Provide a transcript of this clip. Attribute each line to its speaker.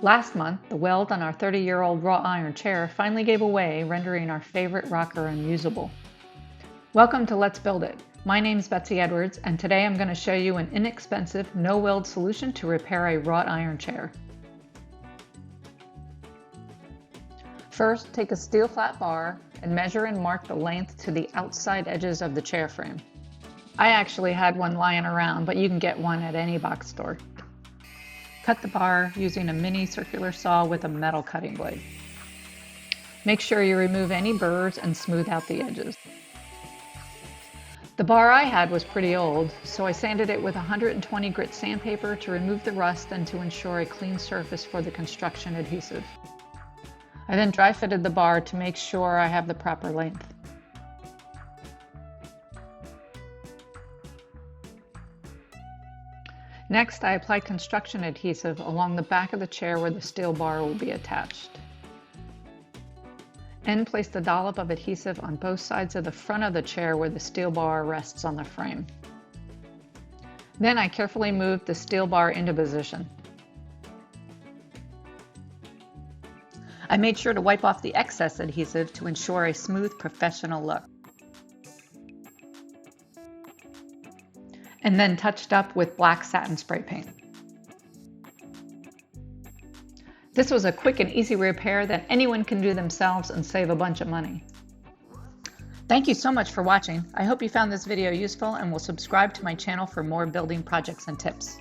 Speaker 1: Last month, the weld on our 30-year-old wrought iron chair finally gave away, rendering our favorite rocker unusable. Welcome to Let's Build It. My name's Betsy Edwards, and today I'm going to show you an inexpensive, no-weld solution to repair a wrought iron chair. First, take a steel flat bar and measure and mark the length to the outside edges of the chair frame. I actually had one lying around, but you can get one at any box store. Cut the bar using a mini circular saw with a metal cutting blade. Make sure you remove any burrs and smooth out the edges. The bar I had was pretty old, so I sanded it with 120 grit sandpaper to remove the rust and to ensure a clean surface for the construction adhesive. I then dry fitted the bar to make sure I have the proper length. Next, I applied construction adhesive along the back of the chair where the steel bar will be attached. And placed a dollop of adhesive on both sides of the front of the chair where the steel bar rests on the frame. Then I carefully moved the steel bar into position. I made sure to wipe off the excess adhesive to ensure a smooth, professional look. And then touched up with black satin spray paint. This was a quick and easy repair that anyone can do themselves and save a bunch of money. Thank you so much for watching. I hope you found this video useful and will subscribe to my channel for more building projects and tips.